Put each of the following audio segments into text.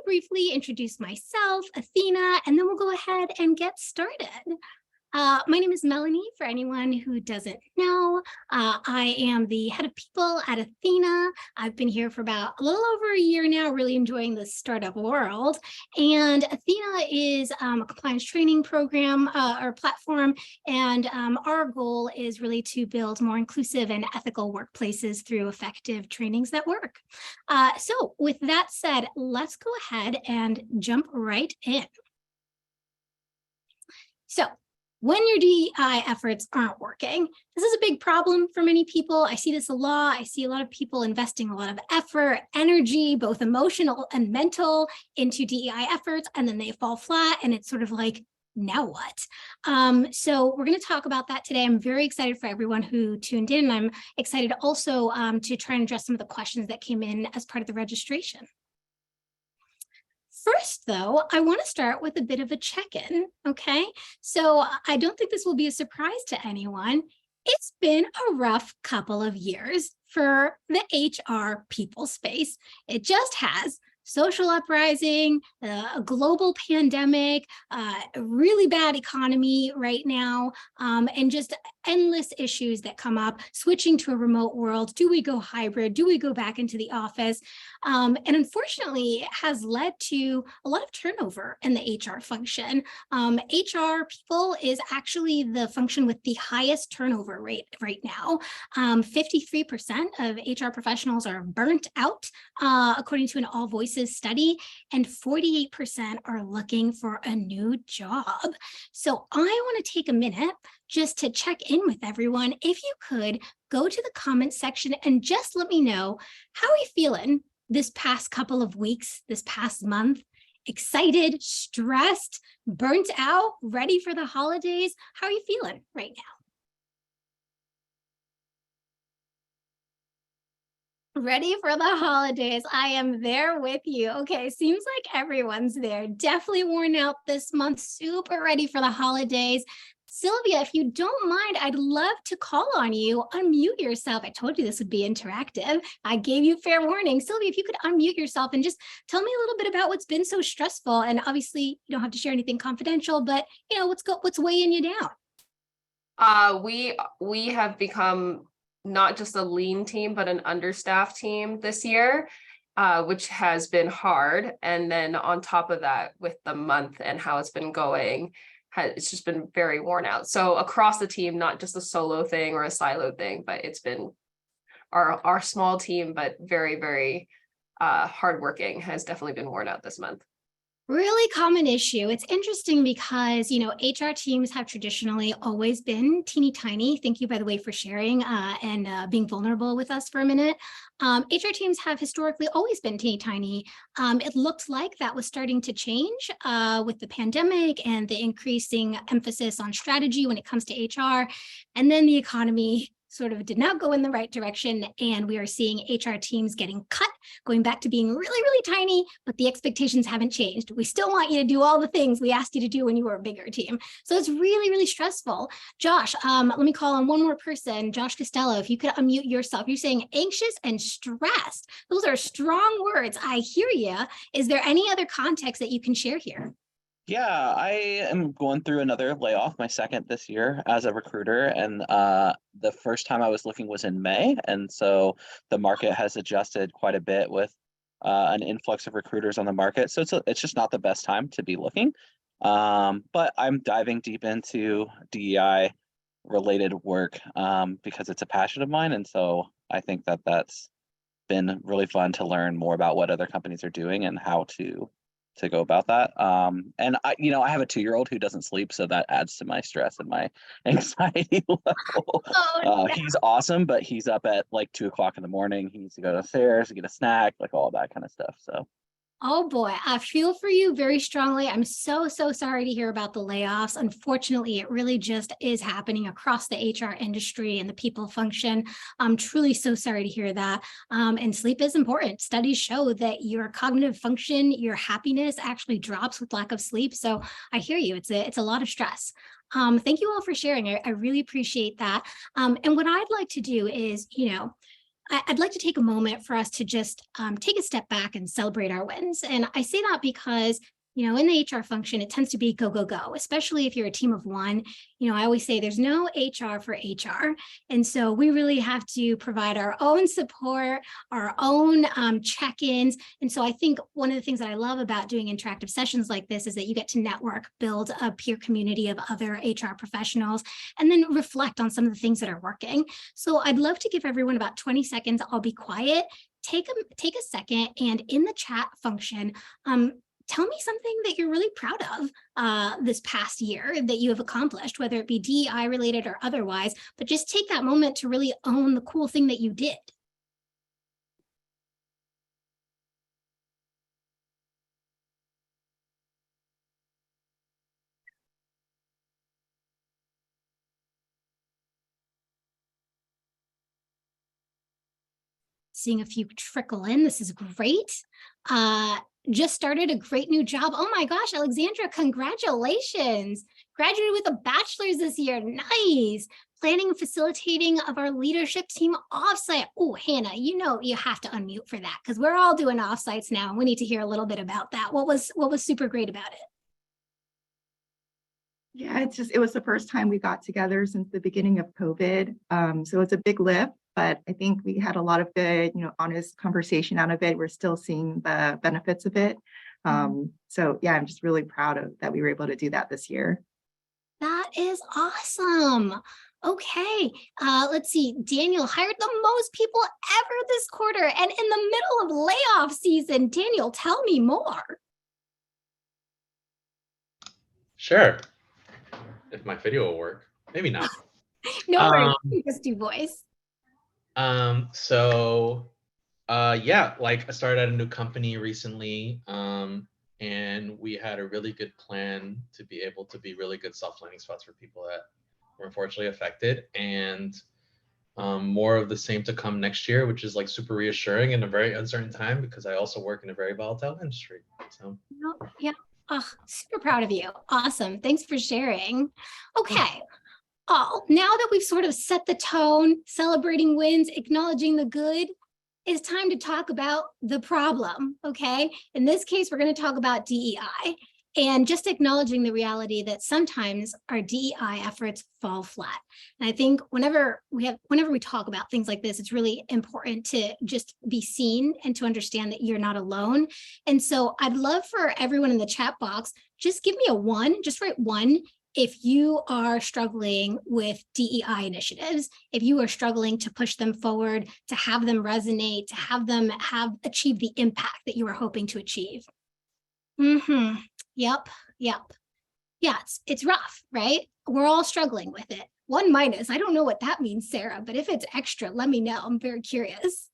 briefly introduce myself, Athena, and then we'll go ahead and get started. My name is Melanie, for anyone who doesn't know. I am the head of people at Athena. I've been here for about a little over a year now, really enjoying the startup world. And Athena is a compliance training program or platform. And our goal is really to build more inclusive and ethical workplaces through effective trainings that work. So with that said, let's go ahead and jump right in. So, when your DEI efforts aren't working, this is a big problem for many people. I see this a lot. I see a lot of people investing a lot of effort, energy, both emotional and mental, into DEI efforts, and then they fall flat, and it's sort of like, now what? So we're going to talk about that today. I'm very excited for everyone who tuned in. I'm excited also to try and address some of the questions that came in as part of the registration. First, though, I want to start with a bit of a check-in, okay? So I don't think this will be a surprise to anyone. It's been a rough couple of years for the HR people space. It just has. Social uprising, a global pandemic, a really bad economy right now, and just endless issues that come up, switching to a remote world. Do we go hybrid? Do we go back into the office? And unfortunately, it has led to a lot of turnover in the HR function. HR people is actually the function with the highest turnover rate right now. 53% of HR professionals are burnt out, according to an All Voices study, and 48% are looking for a new job. So I want to take a minute just to check in with everyone. If you could go to the comments section and just let me know, how are you feeling this past couple of weeks, this past month? Excited, stressed, burnt out, ready for the holidays? How are you feeling right now? Ready for the holidays. I am there with you. Okay, seems like everyone's there. Definitely worn out this month, super ready for the holidays. Sylvia, if you don't mind, I'd love to call on you. Unmute yourself. I told you this would be interactive. I gave you fair warning. Sylvia, if you could unmute yourself and just tell me a little bit about what's been so stressful. And obviously, you don't have to share anything confidential, but you know, what's weighing you down? We have become not just a lean team, but an understaffed team this year, which has been hard. And then on top of that, with the month and how it's been going, it's just been very worn out. So across the team, not just a solo thing or a silo thing, but it's been our small team, but very, very hardworking, has definitely been worn out this month. Really common issue. It's interesting because, you know, HR teams have traditionally always been teeny tiny. Thank you, by the way, for sharing and being vulnerable with us for a minute. HR teams have historically always been teeny tiny. It looked like that was starting to change with the pandemic and the increasing emphasis on strategy when it comes to HR. And then the economy sort of did not go in the right direction, and we are seeing HR teams getting cut, going back to being really, really tiny, but the expectations haven't changed. We still want you to do all the things we asked you to do when you were a bigger team. So it's really, really stressful. Josh, let me call on one more person. Josh Costello, if you could unmute yourself. You're saying anxious and stressed. Those are strong words. I hear you. Is there any other context that you can share here? Yeah, I am going through another layoff, my second this year as a recruiter. And the first time I was looking was in May. And so the market has adjusted quite a bit with an influx of recruiters on the market. So it's just not the best time to be looking. But I'm diving deep into DEI related work because it's a passion of mine. And so I think that that's been really fun to learn more about what other companies are doing and how to go about that. And I have a 2-year-old who doesn't sleep, so that adds to my stress and my anxiety level. Oh, no. He's awesome, but he's up at like 2:00 in the morning. He needs to go downstairs to get a snack, like all that kind of stuff. So Oh boy, I feel for you very strongly. I'm so sorry to hear about the layoffs. Unfortunately, it really just is happening across the HR industry and the people function. I'm truly so sorry to hear that. And sleep is important. Studies show that your cognitive function, your happiness actually drops with lack of sleep. So I hear you. It's a lot of stress. Thank you all for sharing. I really appreciate that. And what I'd like to do is, I'd like to take a moment for us to just take a step back and celebrate our wins. And I say that because, you know, in the HR function, it tends to be go, go, go, especially if you're a team of one. You know, I always say there's no HR for HR. And so we really have to provide our own support, our own check-ins. And so I think one of the things that I love about doing interactive sessions like this is that you get to network, build a peer community of other HR professionals, and then reflect on some of the things that are working. So I'd love to give everyone about 20 seconds. I'll be quiet. Take a second, and in the chat function, tell me something that you're really proud of this past year that you have accomplished, whether it be DEI related or otherwise, but just take that moment to really own the cool thing that you did. Seeing a few trickle in, this is great. Just started a great new job. Oh my gosh, Alexandra, congratulations. Graduated with a bachelor's this year. Nice. Planning and facilitating of our leadership team offsite. Oh, Hannah, you know you have to unmute for that because we're all doing offsites now. And we need to hear a little bit about that. What was super great about it? Yeah, it was the first time we got together since the beginning of COVID. So it's a big lift, but I think we had a lot of good, honest conversation out of it. We're still seeing the benefits of it. So yeah, I'm just really proud of that we were able to do that this year. That is awesome. Okay, let's see. Daniel hired the most people ever this quarter and in the middle of layoff season. Daniel, tell me more. Sure. If my video will work, maybe not. No worries, just do voice. Yeah, like I started at a new company recently, and we had a really good plan to be able to be really good soft landing spots for people that were unfortunately affected, and more of the same to come next year, which is like super reassuring in a very uncertain time because I also work in a very volatile industry. So yeah. Oh, super proud of you. Awesome. Thanks for sharing. Okay. Oh, now that we've sort of set the tone, celebrating wins, acknowledging the good, it's time to talk about the problem. Okay. In this case, we're going to talk about DEI and just acknowledging the reality that sometimes our DEI efforts fall flat. And I think whenever we talk about things like this, it's really important to just be seen and to understand that you're not alone. And so I'd love for everyone in the chat box, just give me a 1, just write 1 if you are struggling with DEI initiatives, if you are struggling to push them forward, to have them resonate, to have them achieve the impact that you are hoping to achieve. Yep. Yeah, it's rough, right? We're all struggling with it. 1 minus, I don't know what that means, Sarah, but if it's extra, let me know. I'm very curious.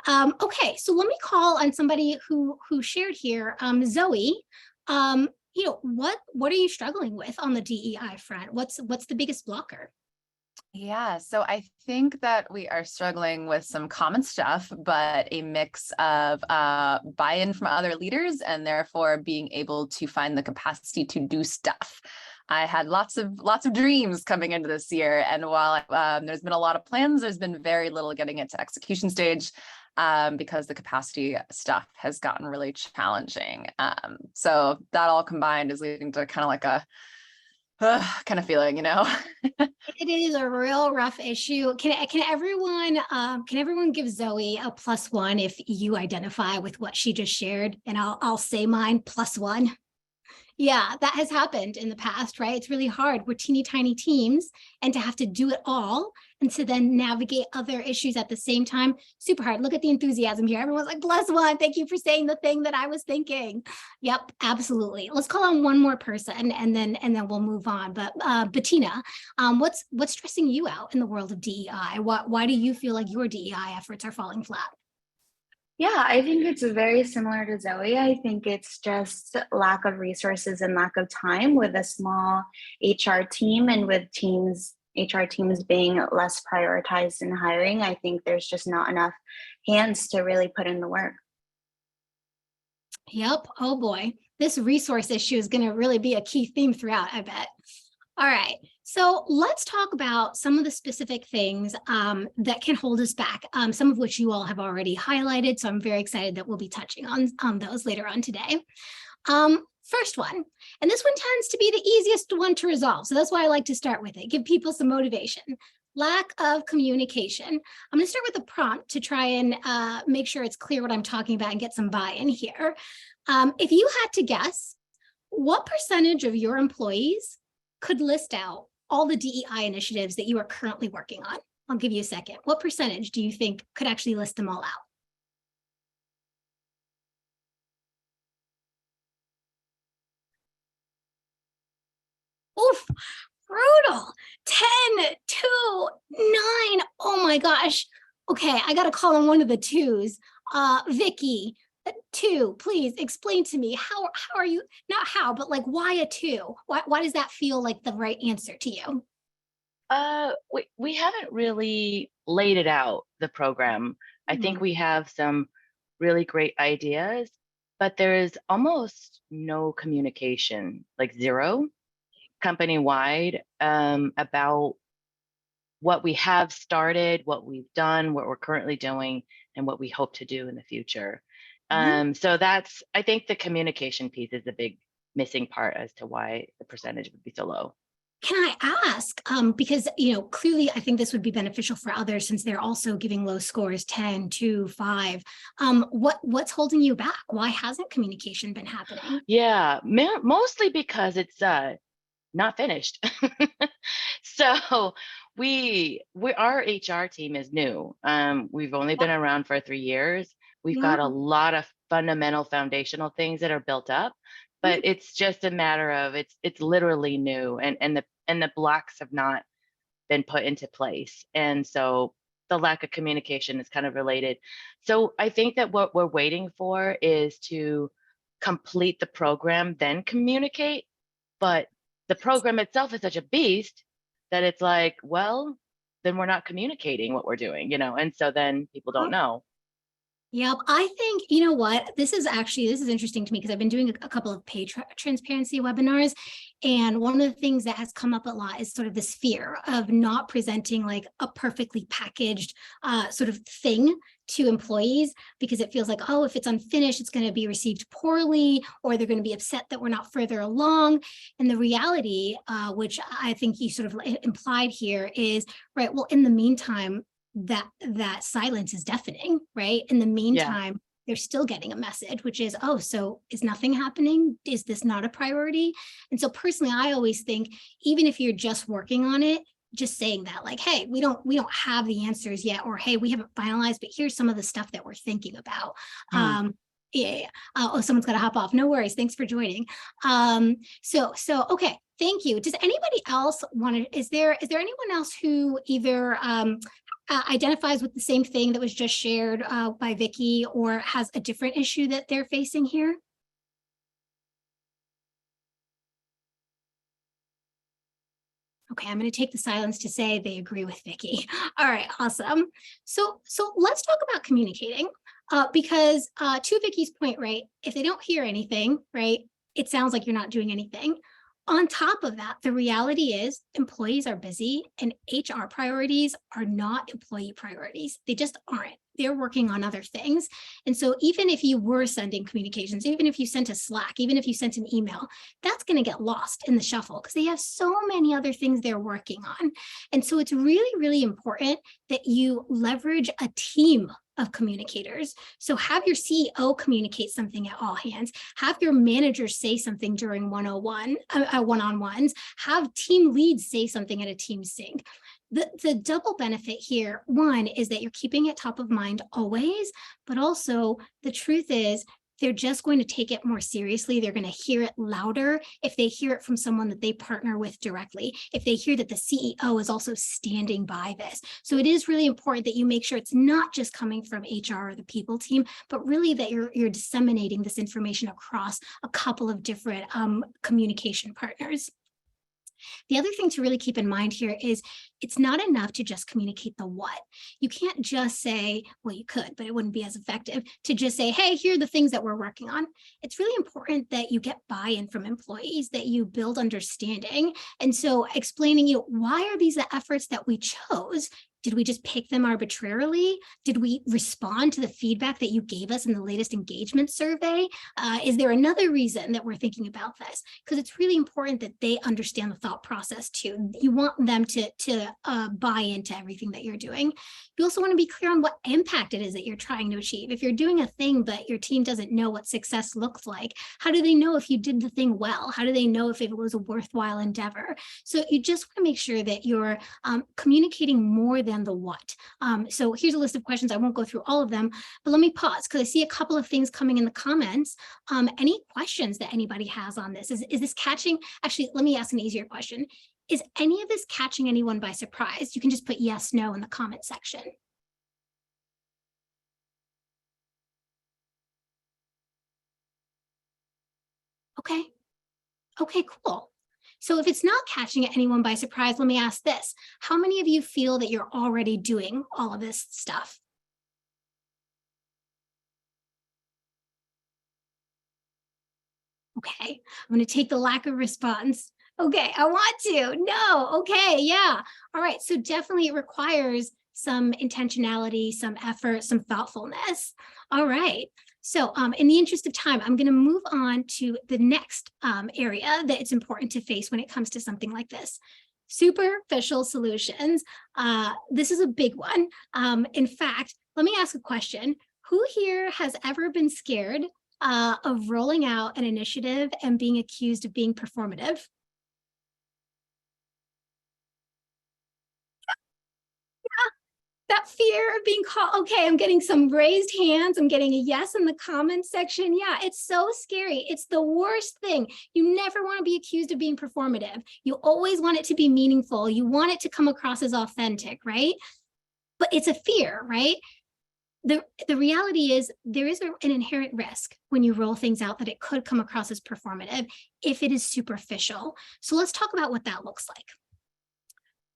Okay, so let me call on somebody who shared here, Zoe. What are you struggling with on the DEI front? What's the biggest blocker? Yeah, so I think that we are struggling with some common stuff, but a mix of buy-in from other leaders and therefore being able to find the capacity to do stuff. I had lots of dreams coming into this year, and while there's been a lot of plans, there's been very little getting it to execution stage because the capacity stuff has gotten really challenging. So that all combined is leading to kind of like a kind of feeling, It is a real rough issue. Can everyone give Zoe a +1 if you identify with what she just shared? And I'll say mine +1. Yeah, that has happened in the past, right? It's really hard. We're teeny tiny teams, and to have to do it all and to then navigate other issues at the same time, super hard. Look at the enthusiasm here. Everyone's like, +1. Thank you for saying the thing that I was thinking. Yep, absolutely. Let's call on one more person and then we'll move on. But Bettina, what's stressing you out in the world of DEI? Why do you feel like your DEI efforts are falling flat? Yeah, I think it's very similar to Zoe. I think it's just lack of resources and lack of time with a small HR team, and with HR teams being less prioritized in hiring. I think there's just not enough hands to really put in the work. Yep. Oh boy, this resource issue is going to really be a key theme throughout, I bet. All right. So let's talk about some of the specific things that can hold us back, some of which you all have already highlighted. So I'm very excited that we'll be touching on those later on today. First one, and this one tends to be the easiest one to resolve. So that's why I like to start with it, give people some motivation. Lack of communication. I'm going to start with a prompt to try and make sure it's clear what I'm talking about and get some buy-in here. If you had to guess, what percentage of your employees could list out all the DEI initiatives that you are currently working on? I'll give you a second. What percentage do you think could actually list them all out? Oof, brutal. 10, 2, 9. Oh my gosh. Okay, I got to call on one of the twos. Vicky, 2, please explain to me how are you, not how, but like why a 2? Why does that feel like the right answer to you? We haven't really laid it out, the program. I think we have some really great ideas, but there is almost no communication, like zero, company-wide, about what we have started, what we've done, what we're currently doing, and what we hope to do in the future. So that's, I think the communication piece is a big missing part as to why the percentage would be so low. Can I ask, because, clearly I think this would be beneficial for others since they're also giving low scores, 10, 2, 5. What's holding you back? Why hasn't communication been happening? Yeah, mostly because it's not finished. So our HR team is new. We've only been around for 3 years. We've got a lot of fundamental foundational things that are built up, but it's just a matter of it's literally new, and the blocks have not been put into place. And so the lack of communication is kind of related. So I think that what we're waiting for is to complete the program, then communicate. But the program itself is such a beast that it's like, well, then we're not communicating what we're doing, and so then people don't know. Yep. I think, you know what, this is interesting to me because I've been doing a couple of pay transparency webinars. And one of the things that has come up a lot is sort of this fear of not presenting like a perfectly packaged sort of thing to employees, because it feels like, oh, if it's unfinished, it's going to be received poorly, or they're going to be upset that we're not further along. And the reality, which I think you sort of implied here, is, right, well, in the meantime, that silence is deafening, right? In the meantime, they're still getting a message, which is, oh, so is nothing happening? Is this not a priority? And so personally, I always think, even if you're just working on it, just saying that, like, hey, we don't have the answers yet, or hey, we haven't finalized, but here's some of the stuff that we're thinking about. Oh, someone's got to hop off. No worries. Thanks for joining. So okay. Thank you. Does anybody else want to, is there anyone else who either identifies with the same thing that was just shared by Vicky, or has a different issue that they're facing here? Okay, I'm going to take the silence to say they agree with Vicky. All right, awesome. So let's talk about communicating, because to Vicky's point, right, if they don't hear anything, right, it sounds like you're not doing anything. On top of that, the reality is employees are busy, and HR priorities are not employee priorities. They just aren't. They're working on other things. And so even if you were sending communications, even if you sent a Slack, even if you sent an email, that's going to get lost in the shuffle because they have so many other things they're working on. And so it's really, really important that you leverage a team of communicators. So have your CEO communicate something at all hands, have your manager say something during one-on-ones, have team leads say something at a team sync. The double benefit here, one, is that you're keeping it top of mind always, but also the truth is they're just going to take it more seriously. They're going to hear it louder if they hear it from someone that they partner with directly, if they hear that the CEO is also standing by this. So it is really important that you make sure it's not just coming from HR or the people team, but really that you're disseminating this information across a couple of different communication partners. The other thing to really keep in mind here is it's not enough to just communicate the what. You can't just say, well, you could, but it wouldn't be as effective to just say, hey, here are the things that we're working on. It's really important that you get buy-in from employees, that you build understanding. And so explaining, why are these the efforts that we chose? Did we just pick them arbitrarily? Did we respond to the feedback that you gave us in the latest engagement survey? Is there another reason that we're thinking about this? Because it's really important that they understand the thought process too. You want them to buy into everything that you're doing. You also want to be clear on what impact it is that you're trying to achieve. If you're doing a thing, but your team doesn't know what success looks like, how do they know if you did the thing well? How do they know if it was a worthwhile endeavor? So you just want to make sure that you're communicating more than the what. So here's a list of questions. I won't go through all of them, but let me pause because I see a couple of things coming in the comments. Any questions that anybody has on this? Is this catching? Actually, let me ask an easier question. Is any of this catching anyone by surprise? You can just put yes, no in the comment section. Okay. Okay, cool. So if it's not catching anyone by surprise, let me ask this. How many of you feel that you're already doing all of this stuff? Okay, I'm going to take the lack of response. Okay, I want to. No, okay, yeah. All right, so definitely it requires some intentionality, some effort, some thoughtfulness. All right. So in the interest of time, I'm going to move on to the next area that it's important to face when it comes to something like this. Superficial solutions. This is a big one. In fact, let me ask a question. Who here has ever been scared of rolling out an initiative and being accused of being performative? That fear of being called, okay, I'm getting some raised hands. I'm getting a yes in the comments section. Yeah, it's so scary. It's the worst thing. You never want to be accused of being performative. You always want it to be meaningful. You want it to come across as authentic, right? But it's a fear, right? The reality is there is an inherent risk when you roll things out that it could come across as performative if it is superficial. So let's talk about what that looks like.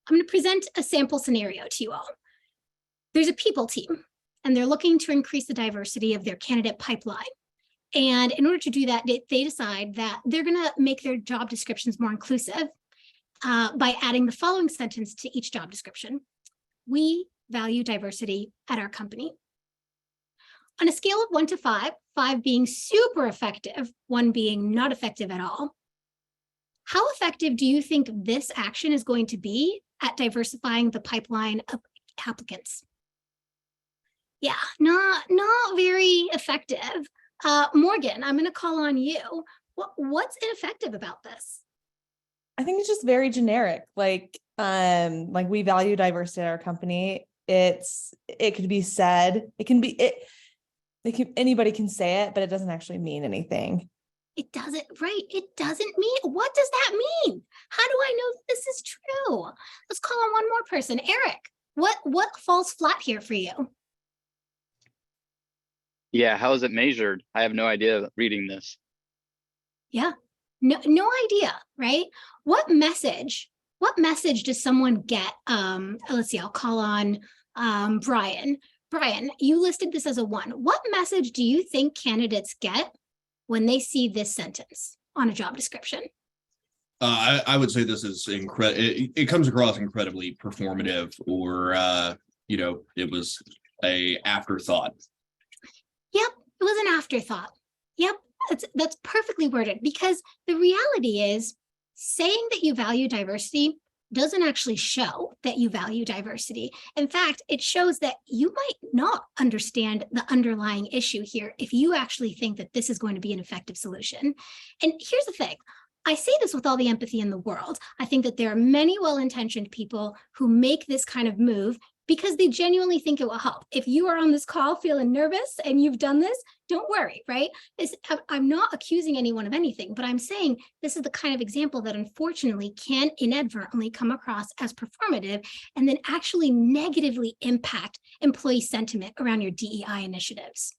I'm going to present a sample scenario to you all. There's a people team, and they're looking to increase the diversity of their candidate pipeline. And in order to do that, they decide that they're going to make their job descriptions more inclusive by adding the following sentence to each job description. We value diversity at our company. On a scale of 1 to 5, 5 being super effective, 1 being not effective at all, how effective do you think this action is going to be at diversifying the pipeline of applicants? Yeah, not very effective. Morgan, I'm going to call on you. What's ineffective about this? I think it's just very generic. Like we value diversity at our company. It could be said. Anybody can say it, but it doesn't actually mean anything. It doesn't, right? It doesn't mean. What does that mean? How do I know that this is true? Let's call on one more person. Eric, what falls flat here for you? Yeah, how is it measured? I have no idea reading this. Yeah, no idea, right? What message does someone get? Let's see, I'll call on Brian. Brian, you listed this as a 1. What message do you think candidates get when they see this sentence on a job description? I would say this is incredible. It comes across incredibly performative, or it was a afterthought. Yep, it was an afterthought. Yep, that's perfectly worded, because the reality is saying that you value diversity doesn't actually show that you value diversity. In fact, it shows that you might not understand the underlying issue here if you actually think that this is going to be an effective solution. And here's the thing. I say this with all the empathy in the world. I think that there are many well-intentioned people who make this kind of move because they genuinely think it will help. If you are on this call feeling nervous and you've done this, don't worry, right? I'm not accusing anyone of anything, but I'm saying this is the kind of example that unfortunately can inadvertently come across as performative and then actually negatively impact employee sentiment around your DEI initiatives.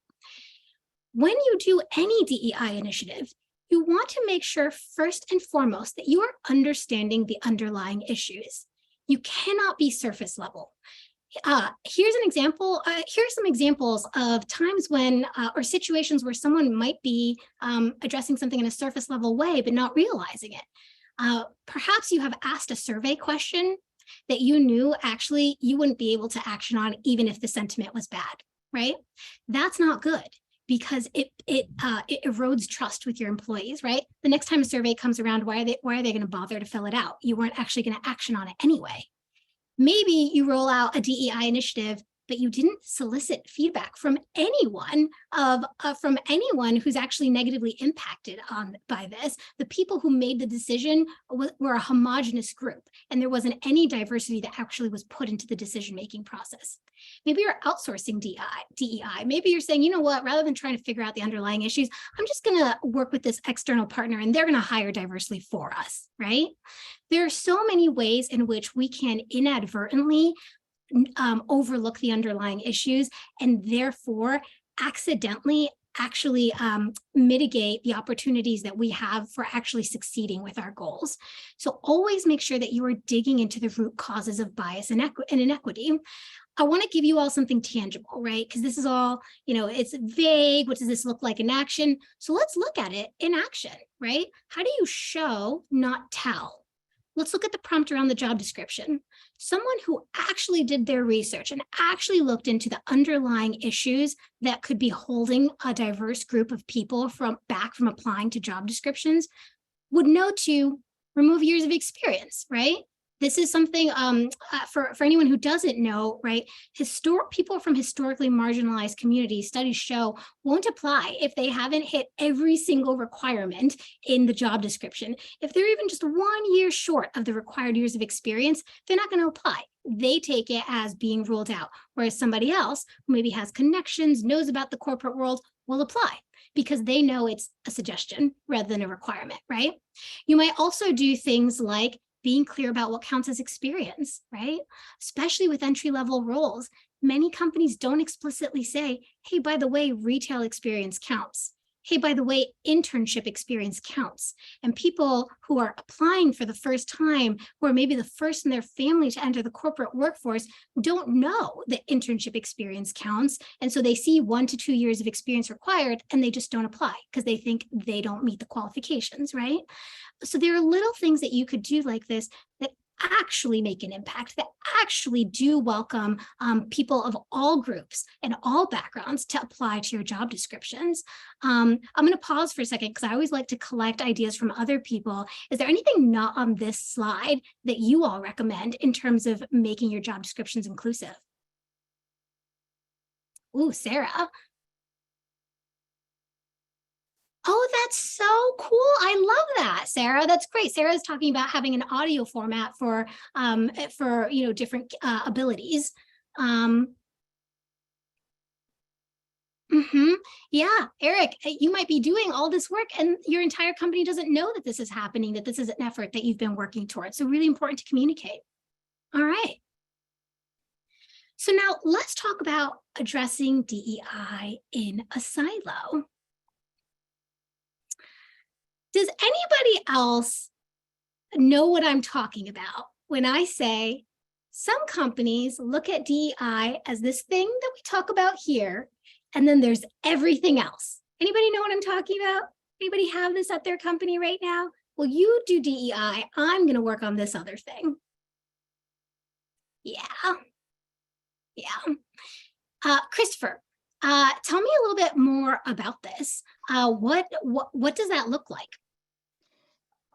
When you do any DEI initiative, you want to make sure first and foremost that you are understanding the underlying issues. You cannot be surface level. Here's an example. Here's some examples of times when, or situations where someone might be addressing something in a surface level way, but not realizing it. Perhaps you have asked a survey question that you knew actually you wouldn't be able to action on even if the sentiment was bad, right? That's not good because it erodes trust with your employees, right? The next time a survey comes around, why are they going to bother to fill it out? You weren't actually going to action on it anyway. Maybe you roll out a DEI initiative, but you didn't solicit feedback from anyone who's actually negatively impacted by this. The people who made the decision were a homogenous group, and there wasn't any diversity that actually was put into the decision-making process. Maybe you're outsourcing DEI. Maybe you're saying, you know what, rather than trying to figure out the underlying issues, I'm just going to work with this external partner and they're going to hire diversely for us, right? There are so many ways in which we can inadvertently overlook the underlying issues and therefore accidentally actually mitigate the opportunities that we have for actually succeeding with our goals. So always make sure that you are digging into the root causes of bias and inequity. I want to give you all something tangible, right? Because this is all, it's vague. What does this look like in action? So let's look at it in action, right? How do you show, not tell? Let's look at the prompt around the job description. Someone who actually did their research and actually looked into the underlying issues that could be holding a diverse group of people back from applying to job descriptions would know to remove years of experience, right? This is something for anyone who doesn't know, right? People from historically marginalized communities, studies show, won't apply if they haven't hit every single requirement in the job description. If they're even just 1 year short of the required years of experience, they're not going to apply. They take it as being ruled out, whereas somebody else who maybe has connections, knows about the corporate world, will apply because they know it's a suggestion rather than a requirement, right? You might also do things like being clear about what counts as experience, right? Especially with entry-level roles. Many companies don't explicitly say, hey, by the way, retail experience counts. Hey, by the way, internship experience counts. And people who are applying for the first time, who are maybe the first in their family to enter the corporate workforce, don't know that internship experience counts. And so they see 1 to 2 years of experience required, and they just don't apply because they think they don't meet the qualifications, right? So there are little things that you could do like this that actually make an impact, that actually do welcome people of all groups and all backgrounds to apply to your job descriptions. I'm going to pause for a second because I always like to collect ideas from other people. Is there anything not on this slide that you all recommend in terms of making your job descriptions inclusive? Ooh, Sarah. Oh, that's so cool. I love that, Sarah. That's great. Sarah's talking about having an audio format for different abilities. Yeah, Eric, you might be doing all this work and your entire company doesn't know that this is happening, that this is an effort that you've been working towards. So really important to communicate. All right. So now let's talk about addressing DEI in a silo. Does anybody else know what I'm talking about when I say some companies look at DEI as this thing that we talk about here, and then there's everything else? Anybody know what I'm talking about? Anybody have this at their company right now? Well, you do DEI. I'm going to work on this other thing. Yeah. Christopher, tell me a little bit more about this. What does that look like?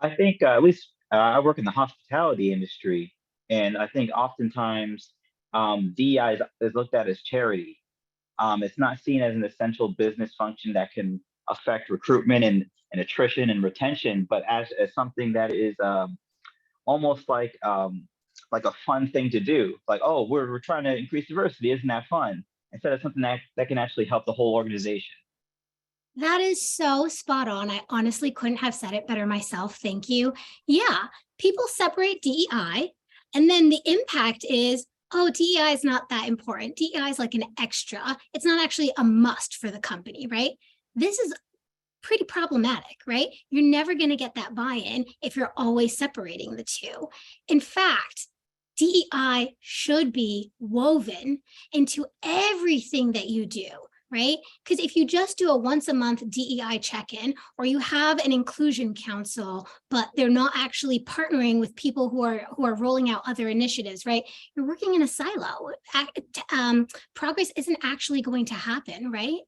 I think at least I work in the hospitality industry, and I think oftentimes DEI is looked at as charity. It's not seen as an essential business function that can affect recruitment and attrition and retention, but as something that is almost like a fun thing to do. Like, oh, we're trying to increase diversity. Isn't that fun? Instead of something that can actually help the whole organization. That is so spot on. I honestly couldn't have said it better myself. Thank you. Yeah, people separate DEI, and then the impact is, oh, DEI is not that important. DEI is like an extra. It's not actually a must for the company, right? This is pretty problematic, right? You're never going to get that buy-in if you're always separating the two. In fact, DEI should be woven into everything that you do, right? Because if you just do a once a month DEI check-in, or you have an inclusion council, but they're not actually partnering with people who are rolling out other initiatives, right? You're working in a silo. Progress isn't actually going to happen, right?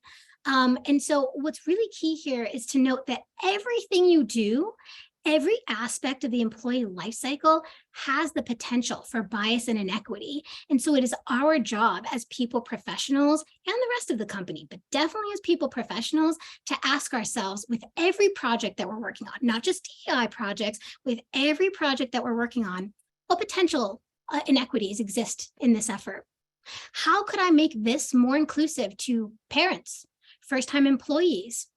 And so what's really key here is to note that everything you do, every aspect of the employee life cycle has the potential for bias and inequity. And so it is our job as people professionals and the rest of the company, but definitely as people professionals, to ask ourselves with every project that we're working on, not just DEI projects, with every project that we're working on, what potential inequities exist in this effort? How could I make this more inclusive to parents, first-time employees,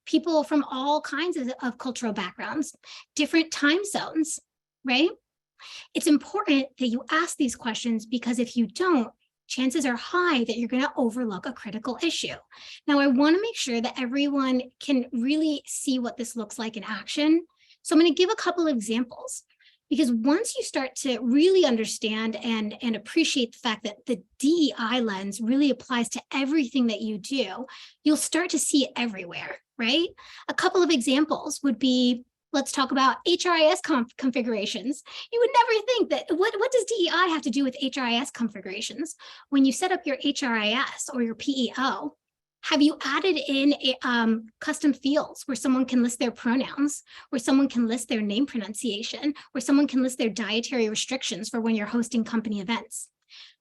people from all kinds of cultural backgrounds, different time zones, right? It's important that you ask these questions, because if you don't, chances are high that you're going to overlook a critical issue. Now, I want to make sure that everyone can really see what this looks like in action. So I'm going to give a couple of examples. Because once you start to really understand and appreciate the fact that the DEI lens really applies to everything that you do, you'll start to see it everywhere, right? A couple of examples would be, let's talk about HRIS configurations. You would never think that, what does DEI have to do with HRIS configurations? When you set up your HRIS or your PEO, have you added in custom fields where someone can list their pronouns, where someone can list their name pronunciation, where someone can list their dietary restrictions for when you're hosting company events?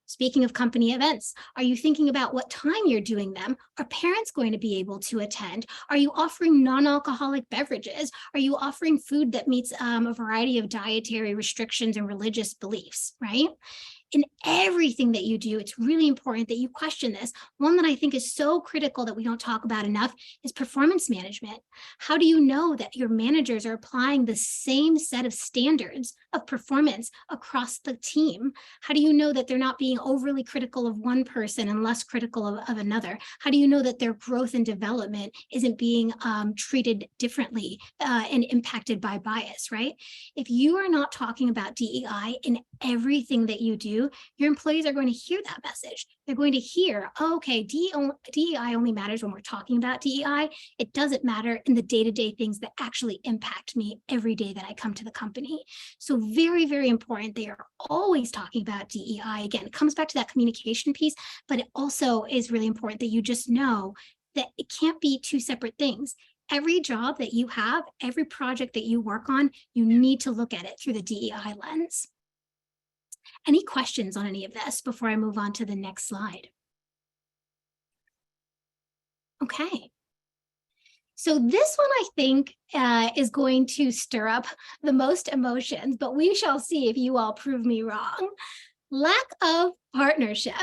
Speaking of company events, are you thinking about what time you're doing them? Are parents going to be able to attend? Are you offering non-alcoholic beverages? Are you offering food that meets a variety of dietary restrictions and religious beliefs, right? In everything that you do, it's really important that you question this. One that I think is so critical that we don't talk about enough is performance management. How do you know that your managers are applying the same set of standards of performance across the team? How do you know that they're not being overly critical of one person and less critical of another? How do you know that their growth and development isn't being treated differently and impacted by bias, right? If you are not talking about DEI in everything that you do, your employees are going to hear that message. They're going to hear, oh, okay, DEI only matters when we're talking about DEI. It doesn't matter in the day-to-day things that actually impact me every day that I come to the company. So very, very important. They are always talking about DEI. Again, it comes back to that communication piece, but it also is really important that you just know that it can't be two separate things. Every job that you have, every project that you work on, you need to look at it through the DEI lens. Any questions on any of this before I move on to the next slide? Okay. So this one I think is going to stir up the most emotions, but we shall see if you all prove me wrong. Lack of partnership.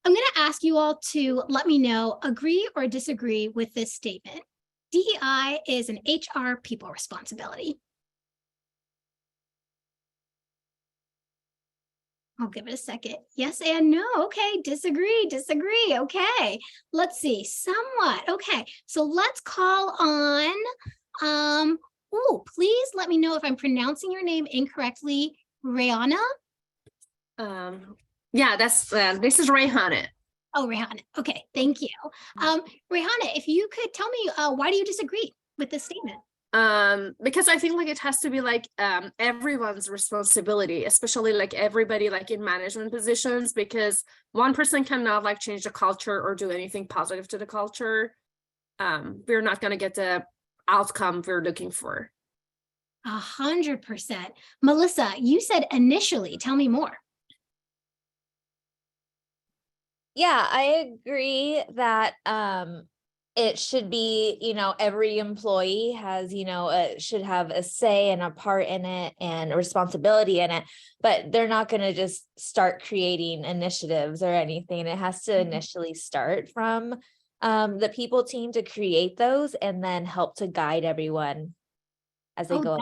I'm going to ask you all to let me know, agree or disagree with this statement. DEI is an HR people responsibility. I'll give it a second. Yes and no. Okay, disagree. Okay, let's see. Somewhat. Okay, so let's call on, please let me know if I'm pronouncing your name incorrectly. Rihanna? Yeah, this is Rayhana. Oh, Rihanna. Okay, thank you. Rihanna, if you could tell me, why do you disagree with this statement? Because I think like it has to be like everyone's responsibility, especially like everybody like in management positions, because one person cannot like change the culture or do anything positive to the culture. We're not going to get the outcome we're looking for. 100%. Melissa, you said initially, tell me more. Yeah, I agree that it should be, every employee has, should have a say and a part in it and a responsibility in it, but they're not going to just start creating initiatives or anything. It has to initially start from the people team to create those and then help to guide everyone as they go.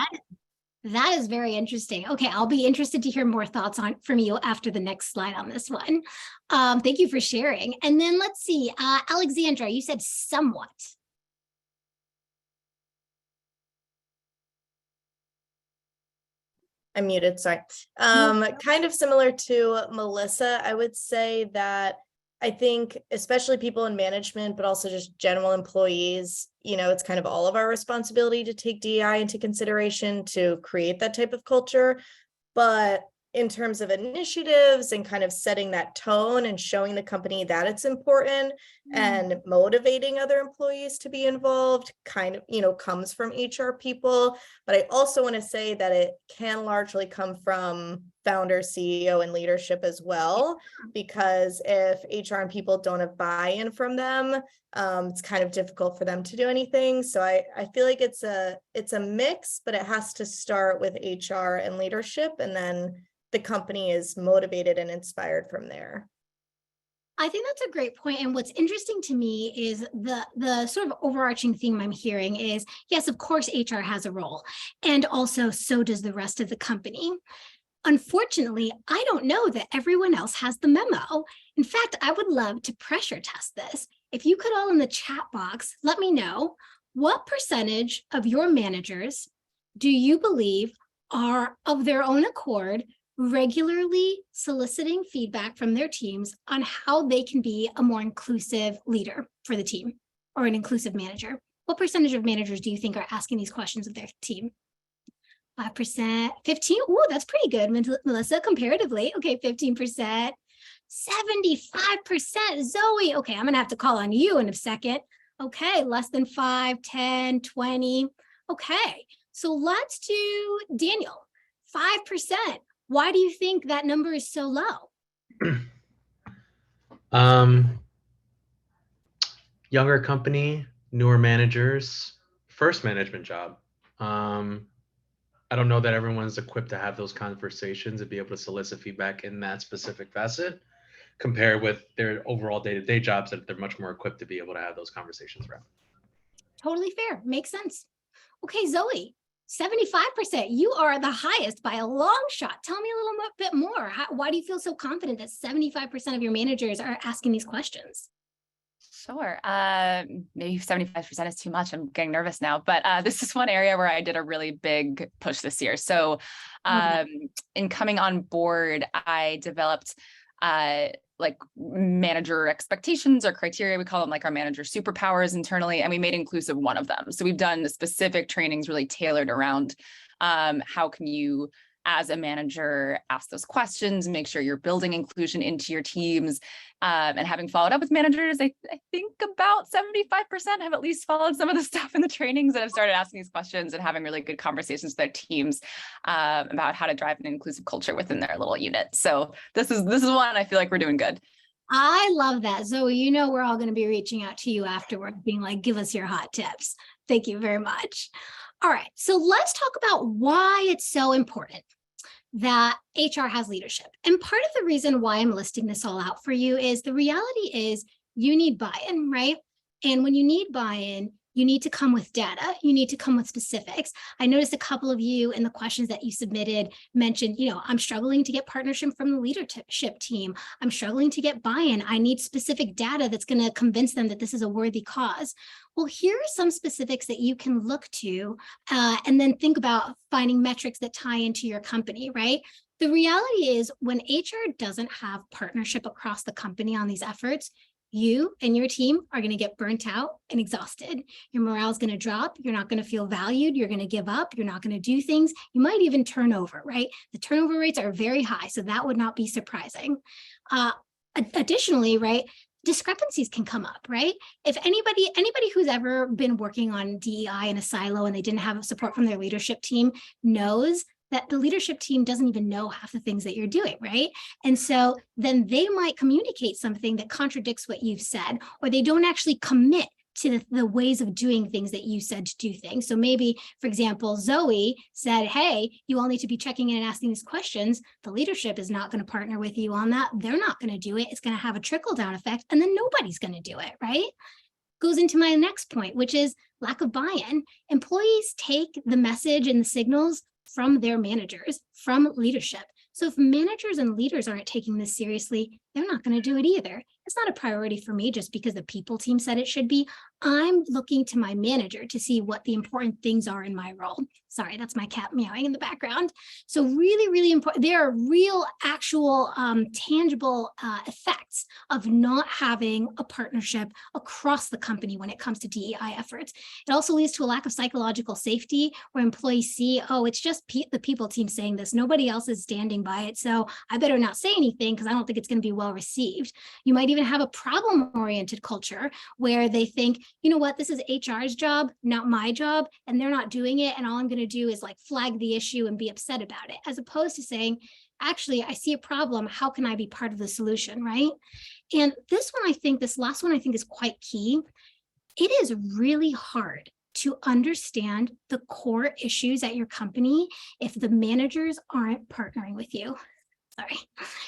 That is very interesting. Okay, I'll be interested to hear more thoughts from you after the next slide on this one. Thank you for sharing. And then let's see, Alexandra, you said somewhat. I'm muted, sorry. Kind of similar to Melissa, I would say that I think especially people in management, but also just general employees, it's kind of all of our responsibility to take DEI into consideration to create that type of culture. But in terms of initiatives and kind of setting that tone and showing the company that it's important and motivating other employees to be involved kind of, comes from HR people. But I also want to say that it can largely come from founder, CEO, and leadership as well, because if HR and people don't have buy-in from them, it's kind of difficult for them to do anything. So I feel like it's a mix, but it has to start with HR and leadership, and then the company is motivated and inspired from there. I think that's a great point. And what's interesting to me is the sort of overarching theme I'm hearing is, yes, of course, HR has a role, and also so does the rest of the company. Unfortunately, I don't know that everyone else has the memo. In fact, I would love to pressure test this. If you could all in the chat box, let me know what percentage of your managers do you believe are of their own accord regularly soliciting feedback from their teams on how they can be a more inclusive leader for the team or an inclusive manager? What percentage of managers do you think are asking these questions of their team? 5%, 15%. Ooh, that's pretty good, Melissa, comparatively. Okay, 15%, 75%. Zoe, okay, I'm gonna have to call on you in a second. Okay, less than 5, 10, 20. Okay, so let's do Daniel, 5%. Why do you think that number is so low? Younger company, newer managers, first management job. I don't know that everyone's equipped to have those conversations and be able to solicit feedback in that specific facet, compared with their overall day-to-day jobs that they're much more equipped to be able to have those conversations around. Totally fair, makes sense. Okay, Zoe, 75%, you are the highest by a long shot. Tell me a little bit more. Why do you feel so confident that 75% of your managers are asking these questions? Sure. Maybe 75% is too much. I'm getting nervous now, but this is one area where I did a really big push this year. So in coming on board, I developed like manager expectations or criteria. We call them like our manager superpowers internally, and we made inclusive one of them. So we've done the specific trainings really tailored around how can you, as a manager, ask those questions, make sure you're building inclusion into your teams. And having followed up with managers, I think about 75% have at least followed some of the stuff in the trainings that have started asking these questions and having really good conversations with their teams about how to drive an inclusive culture within their little unit. So this is one I feel like we're doing good. I love that. Zoe, we're all going to be reaching out to you afterward, being like, give us your hot tips. Thank you very much. All right, so let's talk about why it's so important that HR has leadership. And part of the reason why I'm listing this all out for you is the reality is you need buy-in, right? And when you need buy-in, you need to come with data. You need to come with specifics. I noticed a couple of you in the questions that you submitted mentioned, I'm struggling to get partnership from the leadership team. I'm struggling to get buy-in. I need specific data that's going to convince them that this is a worthy cause. Well, here are some specifics that you can look to and then think about finding metrics that tie into your company, right? The reality is when HR doesn't have partnership across the company on these efforts, you and your team are going to get burnt out and exhausted. Your morale is going to drop. You're not going to feel valued. You're going to give up. You're not going to do things. You might even turn over, right? The turnover rates are very high, so that would not be surprising. Additionally, right, discrepancies can come up, right? If anybody who's ever been working on DEI in a silo and they didn't have support from their leadership team knows that the leadership team doesn't even know half the things that you're doing, right? And so then they might communicate something that contradicts what you've said, or they don't actually commit to the ways of doing things that you said to do things. So maybe, for example, Zoe said, hey, you all need to be checking in and asking these questions. The leadership is not going to partner with you on that. They're not going to do it. It's going to have a trickle down effect, and then nobody's going to do it, right? Goes into my next point, which is lack of buy-in. Employees take the message and the signals from their managers, from leadership. So if managers and leaders aren't taking this seriously, they're not going to do it either. It's not a priority for me just because the people team said it should be. I'm looking to my manager to see what the important things are in my role. Sorry, that's my cat meowing in the background. So really, really important. There are real, actual, tangible effects of not having a partnership across the company when it comes to DEI efforts. It also leads to a lack of psychological safety where employees see, oh, it's just the people team saying this. Nobody else is standing by it. So I better not say anything because I don't think it's going to be well received. You might even have a problem-oriented culture where they think, you know what, this is HR's job, not my job, and they're not doing it. And all I'm going to do is like flag the issue and be upset about it, as opposed to saying, actually, I see a problem. How can I be part of the solution, right? And this last one, I think is quite key. It is really hard to understand the core issues at your company if the managers aren't partnering with you. Sorry,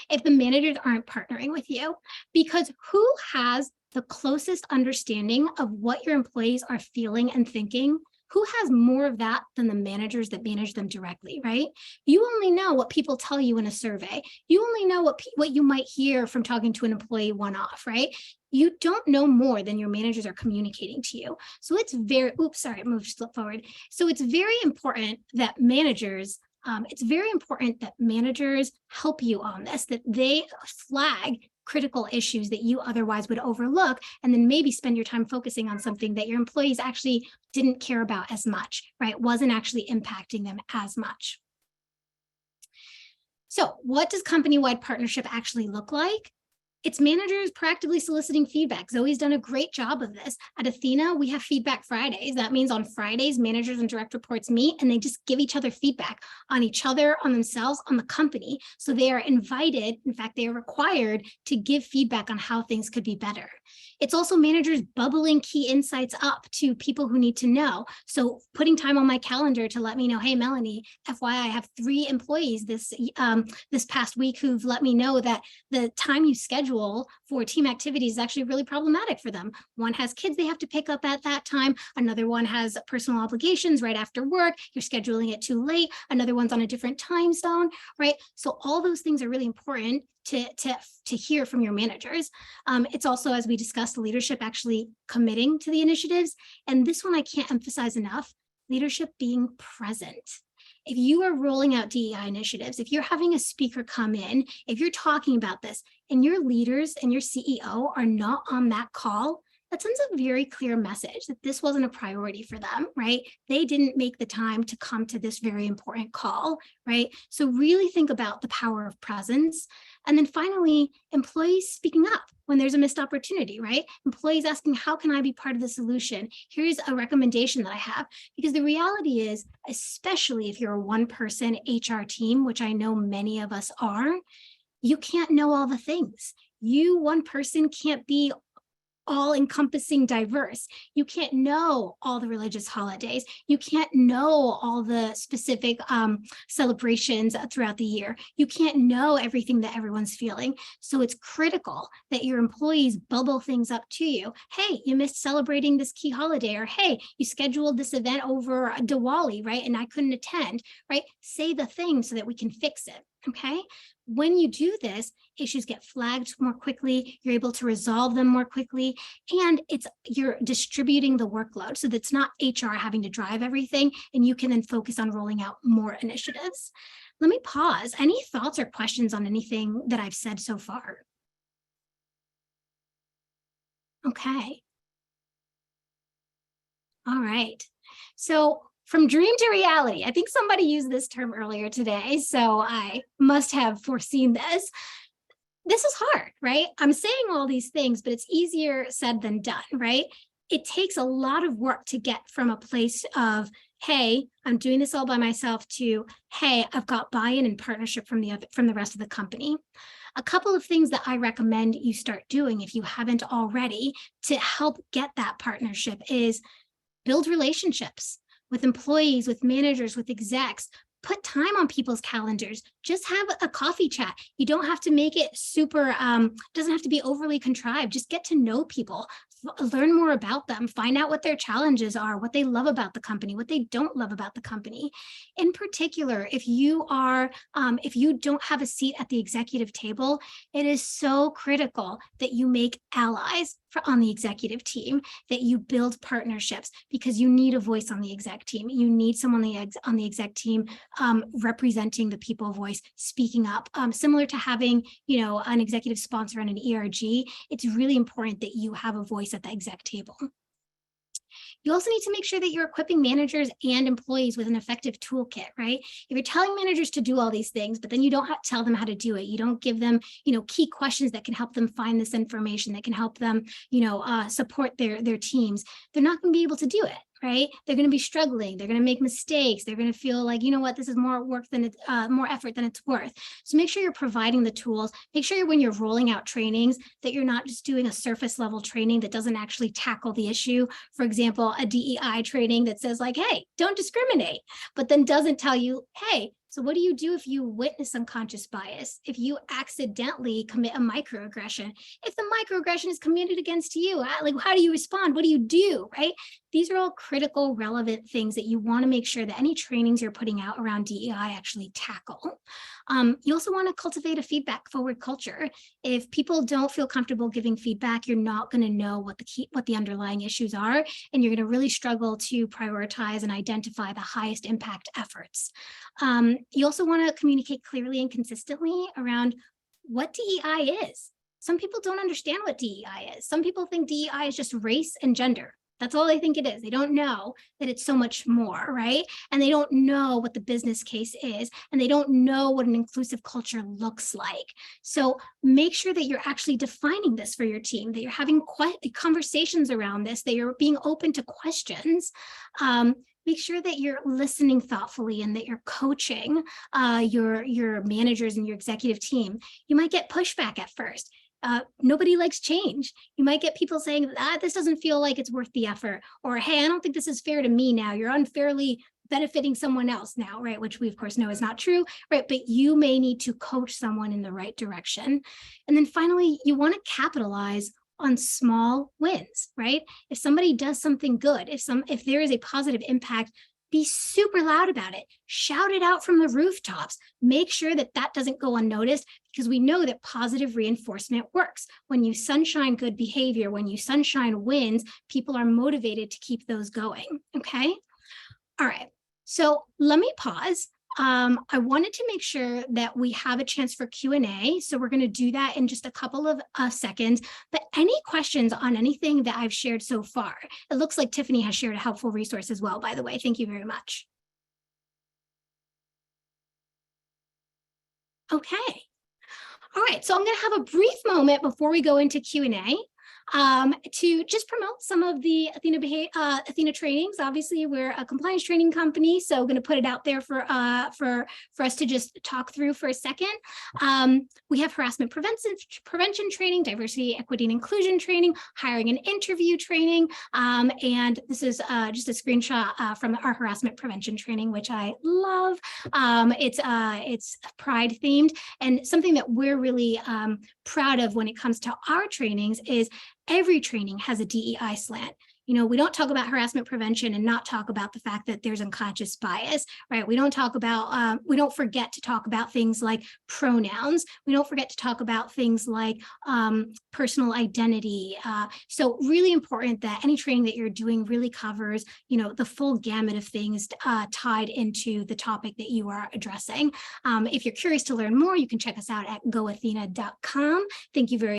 if the managers aren't partnering with you, because who has the closest understanding of what your employees are feeling and thinking? Who has more of that than the managers that manage them directly, right? You only know what people tell you in a survey. You only know what you might hear from talking to an employee one-off, right? You don't know more than your managers are communicating to you. So it's very, oops, sorry, it moved forward. So it's very important that managers help you on this, that they flag critical issues that you otherwise would overlook, and then maybe spend your time focusing on something that your employees actually didn't care about as much, right? Wasn't actually impacting them as much. So what does company-wide partnership actually look like? It's managers proactively soliciting feedback. Zoe's done a great job of this. At Athena, we have Feedback Fridays. That means on Fridays, managers and direct reports meet and they just give each other feedback on each other, on themselves, on the company. So they are invited, in fact, they are required to give feedback on how things could be better. It's also managers bubbling key insights up to people who need to know. So putting time on my calendar to let me know, hey, Melanie, FYI, I have 3 employees this past week who've let me know that the time you schedule for team activities is actually really problematic for them. One has kids they have to pick up at that time. Another one has personal obligations right after work. You're scheduling it too late. Another one's on a different time zone, right? So all those things are really important to hear from your managers. It's also, as we discussed, leadership actually committing to the initiatives. And this one I can't emphasize enough, leadership being present. If you are rolling out DEI initiatives, if you're having a speaker come in, if you're talking about this and your leaders and your CEO are not on that call, that sends a very clear message that this wasn't a priority for them, right? They didn't make the time to come to this very important call, right? So really think about the power of presence. And then finally, employees speaking up when there's a missed opportunity, right? Employees asking, how can I be part of the solution? Here's a recommendation that I have. Because the reality is, especially if you're a one-person HR team, which I know many of us are, you can't know all the things. You, one person, can't be all-encompassing diverse. You can't know all the religious holidays. You can't know all the specific celebrations throughout the year. You can't know everything that everyone's feeling. So it's critical that your employees bubble things up to you. Hey, you missed celebrating this key holiday, or hey, you scheduled this event over Diwali, right? And I couldn't attend, right? Say the thing so that we can fix it, okay? When you do this, issues get flagged more quickly, you're able to resolve them more quickly, and you're distributing the workload so that's not HR having to drive everything, and you can then focus on rolling out more initiatives. Let me pause. Any thoughts or questions on anything that I've said so far? Okay. All right. So from dream to reality, I think somebody used this term earlier today, so I must have foreseen this. This is hard, right? I'm saying all these things, but it's easier said than done, right? It takes a lot of work to get from a place of, hey, I'm doing this all by myself, to, hey, I've got buy-in and partnership from the rest of the company. A couple of things that I recommend you start doing if you haven't already to help get that partnership is build relationships with employees, with managers, with execs. Put time on people's calendars. Just have a coffee chat. You don't have to make it super, doesn't have to be overly contrived. Just get to know people, learn more about them, find out what their challenges are, what they love about the company, what they don't love about the company. In particular, if you don't have a seat at the executive table, it is so critical that you make allies on the executive team, that you build partnerships, because you need a voice on the exec team. You need someone on the exec team representing the people voice, speaking up. Similar to having, you know, an executive sponsor and an ERG, it's really important that you have a voice at the exec table. You also need to make sure that you're equipping managers and employees with an effective toolkit, right? If you're telling managers to do all these things, but then you don't tell them how to do it, you don't give them, you know, key questions that can help them find this information, that can help them, you know, support their teams, they're not going to be able to do it. Right? They're going to be struggling. They're going to make mistakes. They're going to feel like, you know what, this is more work than it's more effort than it's worth. So make sure you're providing the tools. Make sure when you're rolling out trainings that you're not just doing a surface level training that doesn't actually tackle the issue. For example, a DEI training that says like, hey, don't discriminate, but then doesn't tell you, hey, so what do you do if you witness unconscious bias? If you accidentally commit a microaggression? If the microaggression is committed against you, like how do you respond? What do you do, right? These are all critical, relevant things that you want to make sure that any trainings you're putting out around DEI actually tackle. You also want to cultivate a feedback forward culture. If people don't feel comfortable giving feedback, you're not going to know what the underlying issues are, and you're going to really struggle to prioritize and identify the highest impact efforts. You also want to communicate clearly and consistently around what DEI is. Some people don't understand what DEI is. Some people think DEI is just race and gender. That's all they think it is. They don't know that it's so much more, right? And they don't know what the business case is, and they don't know what an inclusive culture looks like. So make sure that you're actually defining this for your team, that you're having conversations around this, that you're being open to questions. Make sure that you're listening thoughtfully and that you're coaching your managers and your executive team. You might get pushback at first. Nobody likes change. You might get people saying, this doesn't feel like it's worth the effort, or, hey, I don't think this is fair to me now. You're unfairly benefiting someone else now, right? Which we of course know is not true, right? But you may need to coach someone in the right direction. And then finally, you want to capitalize on small wins, right? If somebody does something good, if there is a positive impact, be super loud about it. Shout it out from the rooftops. Make sure that that doesn't go unnoticed, because we know that positive reinforcement works. When you sunshine good behavior, when you sunshine wins, people are motivated to keep those going, okay? All right, so let me pause. I wanted to make sure that we have a chance for Q&A, so we're going to do that in just a couple of seconds. But any questions on anything that I've shared so far? It looks like Tiffany has shared a helpful resource as well, by the way. Thank you very much. Okay. All right, so I'm going to have a brief moment before we go into Q&A. To just promote some of the Athena trainings. Obviously, we're a compliance training company, so I'm going to put it out there for us to just talk through for a second. We have harassment prevention training, diversity, equity, and inclusion training, hiring and interview training, and this is just a screenshot from our harassment prevention training, which I love. It's Pride themed, and something that we're really proud of when it comes to our trainings is every training has a DEI slant. You know, we don't talk about harassment prevention and not talk about the fact that there's unconscious bias, right? We don't talk about, we don't forget to talk about things like pronouns. We don't forget to talk about things like personal identity. So really important that any training that you're doing really covers, you know, the full gamut of things tied into the topic that you are addressing. If you're curious to learn more, you can check us out at goathena.com. Thank you very